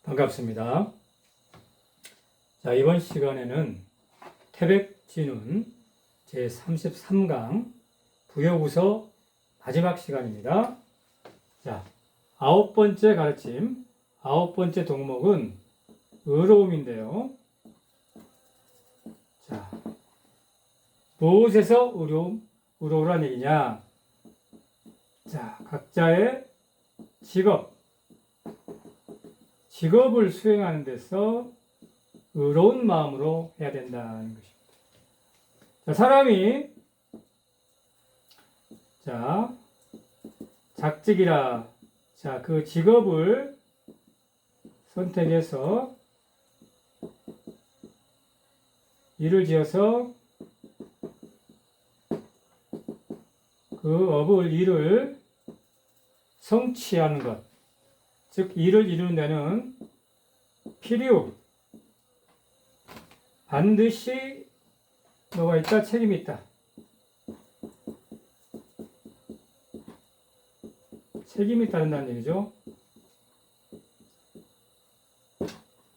반갑습니다. 자, 이번 시간에는 태백진운 제33강 부여구서 마지막 시간입니다. 자, 9번째 가르침, 9번째 동목은 의로움인데요. 자, 무엇에서 의로우란 얘기냐? 자, 각자의 직업을 수행하는 데서 의로운 마음으로 해야 된다는 것입니다. 자, 사람이 작직이라 그 직업을 선택해서 일을 지어서 그 일을 성취하는 것, 즉 일을 이루는 데는 반드시 뭐가 있다? 책임이 있다. 책임이 따른다는 얘기죠.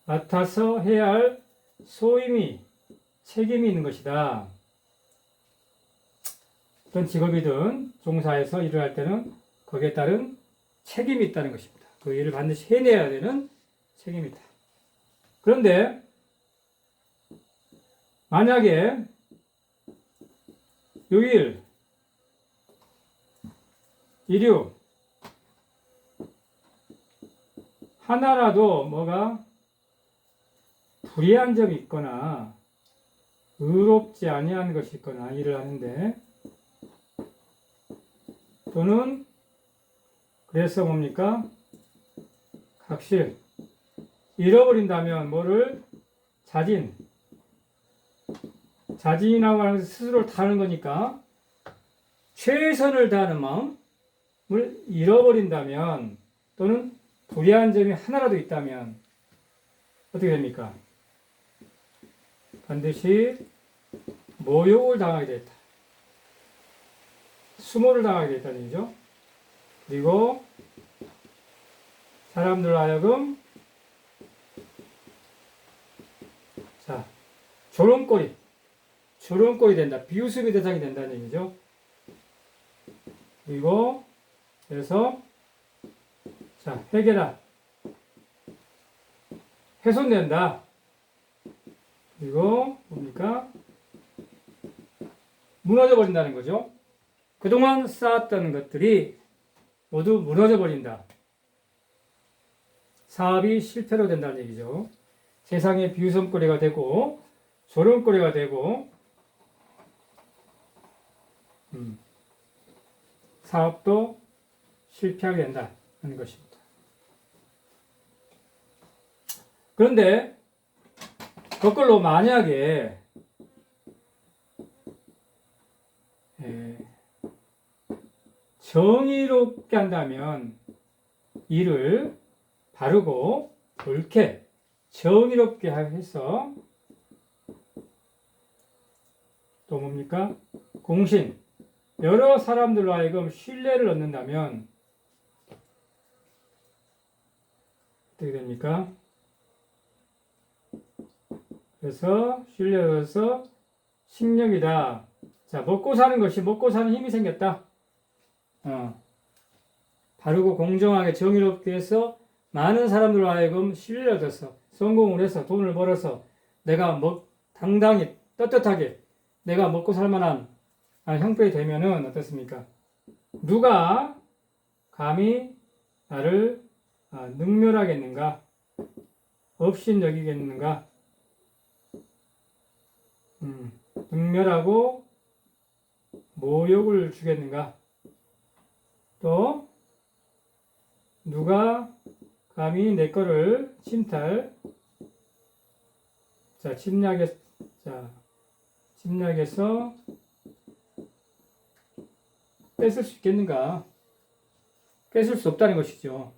맡아서 해야 할 책임이 있는 것이다. 어떤 직업이든 종사해서 일을 할 때는 거기에 따른 책임이 있다는 것입니다. 그 일을 반드시 해내야 되는 책임이 있다. 그런데 만약에 요일, 일유 하나라도 뭐가 불이한 점이 있거나 의롭지 아니한 것이 있거나 일을 하는데 또는 그래서 뭡니까? 각실 잃어버린다면 뭐를 자진이라고 하는 것은 스스로를 다하는 거니까 최선을 다하는 마음을 잃어버린다면 또는 불이한 점이 하나라도 있다면 어떻게 됩니까? 반드시 모욕을 당하게 됐다. 수모를 당하게 됐다는 얘기죠. 그리고 사람들 하여금 조롱거리 된다. 비웃음의 대상이 된다는 얘기죠. 그리고 그래서 해결하 훼손된다. 그리고 뭡니까? 무너져 버린다는 거죠. 그동안 쌓았던 것들이 모두 무너져 버린다. 사업이 실패로 된다는 얘기죠. 세상에 비웃음거리가 되고 조롱거리가 되고 사업도 실패하게 된다는 것입니다. 그런데 거꾸로 만약에 정의롭게 한다면 일을 바르고 옳게 정의롭게 해서 또 뭡니까? 공신 여러 사람들로 하여금 신뢰를 얻는다면 어떻게 됩니까? 그래서 신뢰를 얻어서 식력이다. 먹고 사는 힘이 생겼다. 바르고 공정하게 정의롭게 해서 많은 사람들로 하여금 신뢰를 얻어서 성공을 해서 돈을 벌어서 내가 당당히 떳떳하게 내가 먹고 살 만한 형편이 되면은 어떻습니까? 누가 감히 나를 능멸하겠는가? 업신여기겠는가? 능멸하고 모욕을 주겠는가? 또 누가 감히 내 거를 침략해서 뺏을 수 있겠는가? 뺏을 수 없다는 것이죠.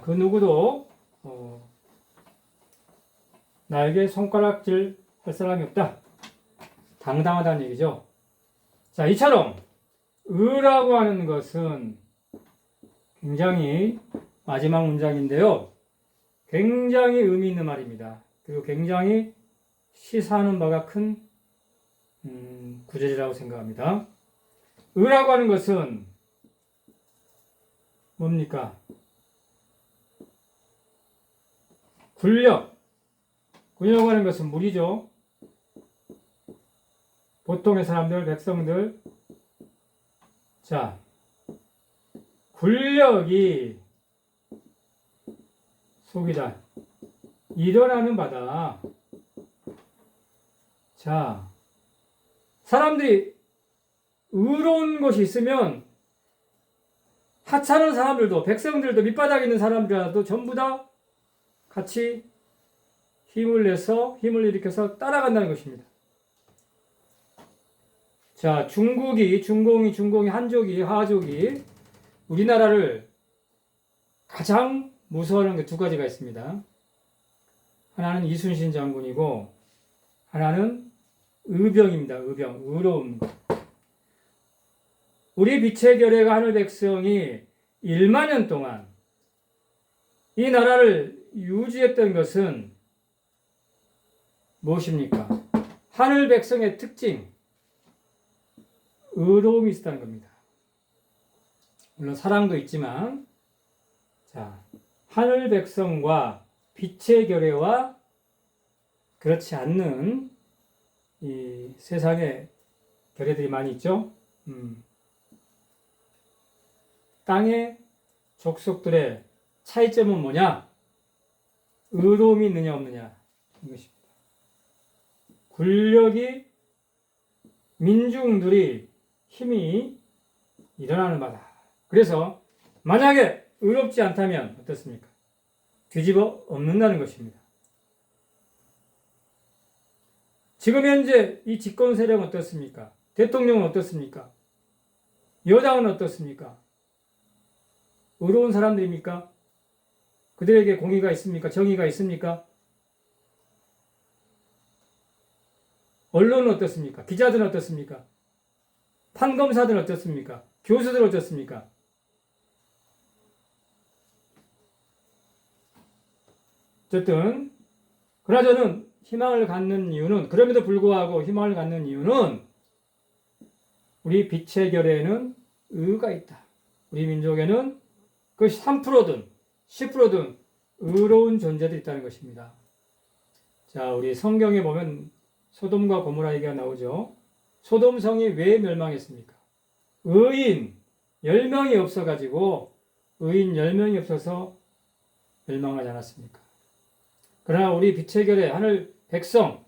그 누구도 나에게 손가락질 할 사람이 없다. 당당하다는 얘기죠. 이처럼 의라고 하는 것은 굉장히 마지막 문장인데요. 굉장히 의미 있는 말입니다. 그리고 굉장히 시사하는 바가 큰 구절이라고 생각합니다. 의라고 하는 것은 뭡니까? 군이라고 하는 것은 무리죠. 보통의 사람들, 백성들. 자, 군력이 속이다. 일어나는 바다. 자, 사람들이 의로운 것이 있으면 하찮은 사람들도, 백성들도, 밑바닥에 있는 사람들이라도 전부 다 같이 힘을 내서, 힘을 일으켜서 따라간다는 것입니다. 자, 중공이, 한족이, 하족이 우리나라를 가장 무서워하는 게 두 가지가 있습니다. 하나는 이순신 장군이고, 하나는 의병입니다. 의로움. 우리 빛의 결의가 하늘 백성이 1만 년 동안 이 나라를 유지했던 것은 무엇입니까? 하늘 백성의 특징, 의로움이 있었다는 겁니다. 물론 사랑도 있지만, 자, 하늘 백성과 빛의 결의와 그렇지 않는 이 세상에 결의들이 많이 있죠. 땅의 족속들의 차이점은 뭐냐? 의로움이 있느냐 없느냐 이것입니다. 군력이 민중들이 힘이 일어나는 바다. 그래서 만약에 의롭지 않다면 어떻습니까? 뒤집어 엎는다는 것입니다. 지금 현재 이 집권 세력은 어떻습니까? 대통령은 어떻습니까? 여당은 어떻습니까? 의로운 사람들입니까? 그들에게 공의가 있습니까? 정의가 있습니까? 언론은 어떻습니까? 기자들은 어떻습니까? 판검사들은 어떻습니까? 교수들은 어떻습니까? 어쨌든 그러나 저는 희망을 갖는 이유는, 그럼에도 불구하고 희망을 갖는 이유는 우리 빛의 결에는 의가 있다. 우리 민족에는 그것이 3%든 10%든 의로운 존재들이 있다는 것입니다. 자, 우리 성경에 보면 소돔과 고모라 얘기가 나오죠. 소돔성이 왜 멸망했습니까? 의인 10명이 없어가지고, 의인 10명이 없어서 멸망하지 않았습니까? 그러나 우리 빛의 결의 하늘 백성,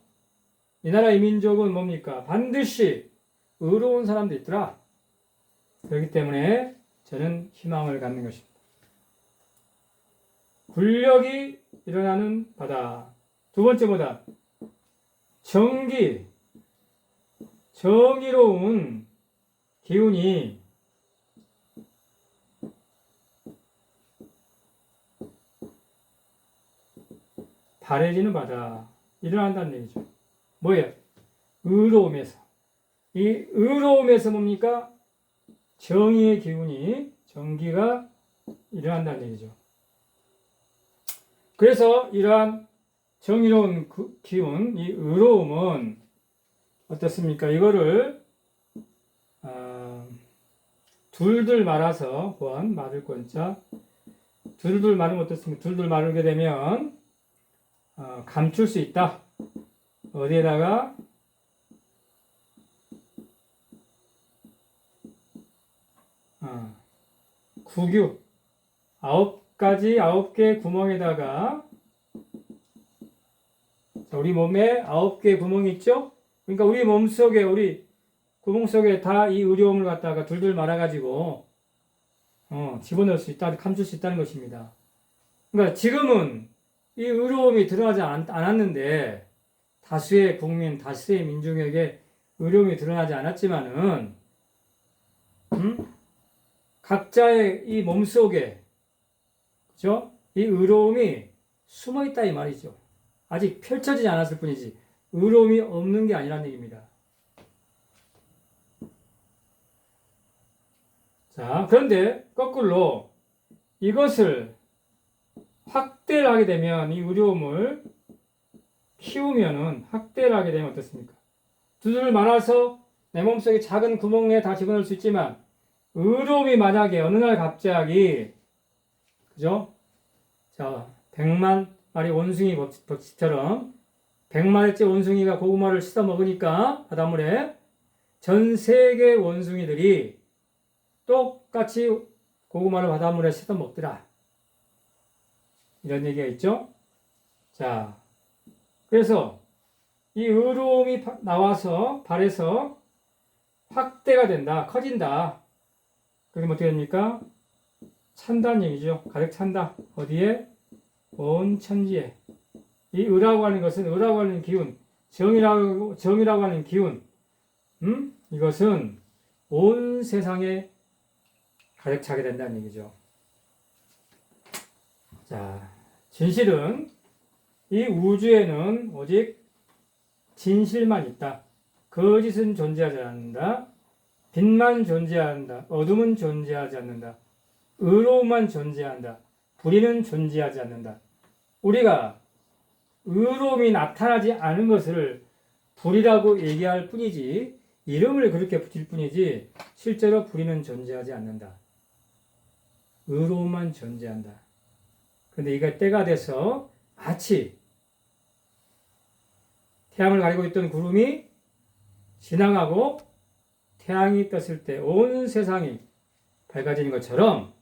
이 나라 이 민족은 뭡니까? 반드시 의로운 사람도 있더라. 그렇기 때문에 저는 희망을 갖는 것입니다. 군력이 일어나는 바다. 두 번째 보다 정의로운 기운이 바래지는 바다. 일어난다는 얘기죠. 뭐예요? 의로움에서. 이 의로움에서 뭡니까? 정의의 기운이, 정기가 일어난다는 얘기죠. 그래서 이러한 정의로운 기운, 이 의로움은 어떻습니까? 이거를 둘둘 말아서 말을 권자 둘둘 말으면 어떻습니까? 둘둘 말게 되면 감출 수 있다. 어디에다가 구규 9개 구멍에다가, 우리 몸에 9개 구멍이 있죠? 그러니까 우리 몸 속에, 우리 구멍 속에 다 이 의로움을 갖다가 둘둘 말아가지고 집어넣을 수 있다, 감출 수 있다는 것입니다. 그러니까 지금은 이 의로움이 드러나지 않았는데, 다수의 국민, 다수의 민중에게 의로움이 드러나지 않았지만은, 각자의 이 몸속에, 그죠? 이 의로움이 숨어 있다 이 말이죠. 아직 펼쳐지지 않았을 뿐이지 의로움이 없는 게 아니라는 얘기입니다. 자, 그런데 거꾸로 이것을 확대를 하게 되면 이 의로움을 키우면은 확대를 하게 되면 어떻습니까? 두들 말아서 내 몸속에 작은 구멍에 다 집어넣을 수 있지만 의로움이 만약에 어느 날 갑자기 그죠? 자, 100만 마리 원숭이 법칙처럼 100마리째 원숭이가 고구마를 씻어 먹으니까 바닷물에 전 세계 원숭이들이 똑같이 고구마를 바닷물에 씻어 먹더라. 이런 얘기가 있죠? 자, 그래서 이 의로움이 나와서 발에서 확대가 된다, 커진다. 그러면 어떻게 됩니까? 찬다는 얘기죠. 가득 찬다. 어디에? 온 천지에. 이 의라고 하는 것은 의라고 하는 기운, 정이라고 하는 기운, 이것은 온 세상에 가득 차게 된다는 얘기죠. 자, 진실은 이 우주에는 오직 진실만 있다. 거짓은 존재하지 않는다. 빛만 존재한다. 어둠은 존재하지 않는다. 의로움만 존재한다. 불의는 존재하지 않는다. 우리가 의로움이 나타나지 않은 것을 불이라고 얘기할 뿐이지, 이름을 그렇게 붙일 뿐이지 실제로 불의는 존재하지 않는다. 의로움만 존재한다. 그런데 이가 때가 돼서 마치 태양을 가리고 있던 구름이 지나가고 태양이 떴을 때 온 세상이 밝아지는 것처럼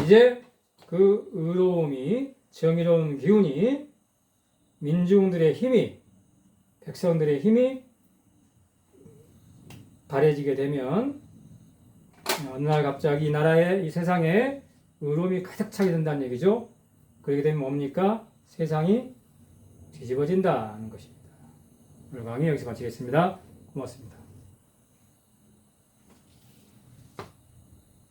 이제 그 의로움이, 정의로운 기운이, 민중들의 힘이, 백성들의 힘이 발해지게 되면 어느 날 갑자기 이 나라에, 이 세상에 의로움이 가득 차게 된다는 얘기죠. 그렇게 되면 뭡니까? 세상이 뒤집어진다는 것입니다. 오늘 강의 여기서 마치겠습니다. 고맙습니다.